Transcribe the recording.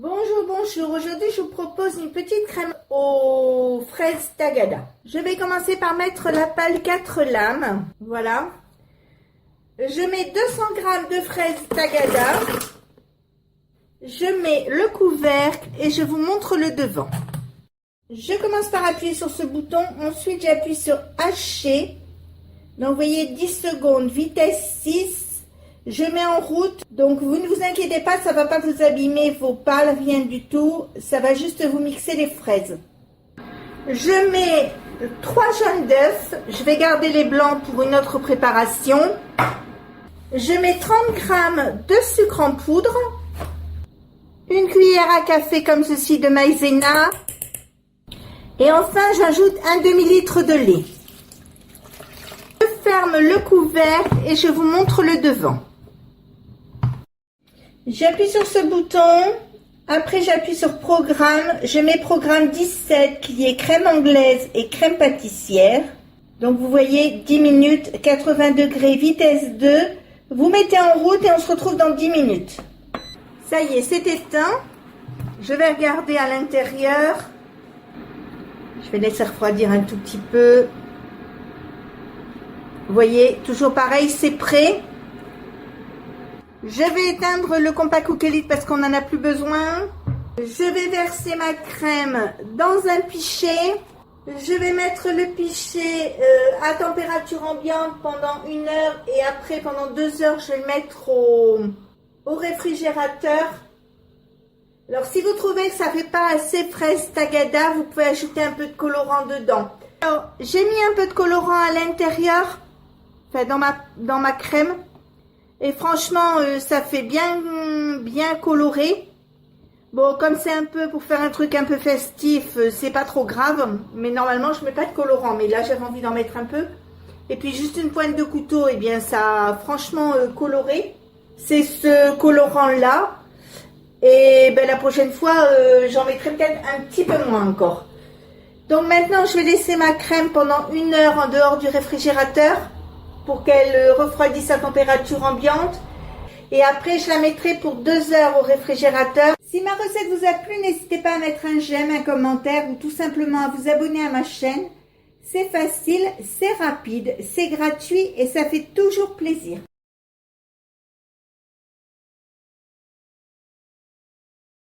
Bonjour, bonjour. Aujourd'hui, je vous propose une petite crème aux fraises tagada. Je vais commencer par mettre la pâle 4 lames. Voilà. Je mets 200 g de fraises tagada. Je mets le couvercle et je vous montre le devant. Je commence par appuyer sur ce bouton. Ensuite, j'appuie sur hacher. Donc, vous voyez, 10 secondes, vitesse 6. Je mets en route, donc vous ne vous inquiétez pas, ça ne va pas vous abîmer vos pâles, rien du tout. Ça va juste vous mixer les fraises. Je mets 3 jaunes d'œufs. Je vais garder les blancs pour une autre préparation. Je mets 30 g de sucre en poudre. Une cuillère à café comme ceci de maïzena. Et enfin, j'ajoute un demi-litre de lait. Je ferme le couvercle et je vous montre le devant. J'appuie sur ce bouton, après j'appuie sur programme, je mets programme 17 qui est crème anglaise et crème pâtissière. Donc vous voyez 10 minutes, 80 degrés, vitesse 2. Vous mettez en route et on se retrouve dans 10 minutes. Ça y est, c'est éteint. Je vais regarder à l'intérieur. Je vais laisser refroidir un tout petit peu. Vous voyez, toujours pareil, c'est prêt. Je vais éteindre le compact Cookelite parce qu'on n'en a plus besoin. Je vais verser ma crème dans un pichet. Je vais mettre le pichet à température ambiante pendant 1 heure et après pendant 2 heures, je vais le mettre au réfrigérateur. Alors si vous trouvez que ça ne fait pas assez fraise tagada, vous pouvez ajouter un peu de colorant dedans. Alors j'ai mis un peu de colorant à l'intérieur, enfin dans ma crème. Et franchement, ça fait bien coloré. Bon, comme c'est un peu pour faire un truc un peu festif, c'est pas trop grave. Mais normalement, je mets pas de colorant. Mais là, j'avais envie d'en mettre un peu. Et puis, juste une pointe de couteau, et bien, ça a franchement coloré. C'est ce colorant-là. Et ben, la prochaine fois, j'en mettrai peut-être un petit peu moins encore. Donc maintenant, je vais laisser ma crème pendant 1 heure en dehors du réfrigérateur, pour qu'elle refroidisse à température ambiante. Et après, je la mettrai pour 2 heures au réfrigérateur. Si ma recette vous a plu, n'hésitez pas à mettre un j'aime, un commentaire ou tout simplement à vous abonner à ma chaîne. C'est facile, c'est rapide, c'est gratuit et ça fait toujours plaisir.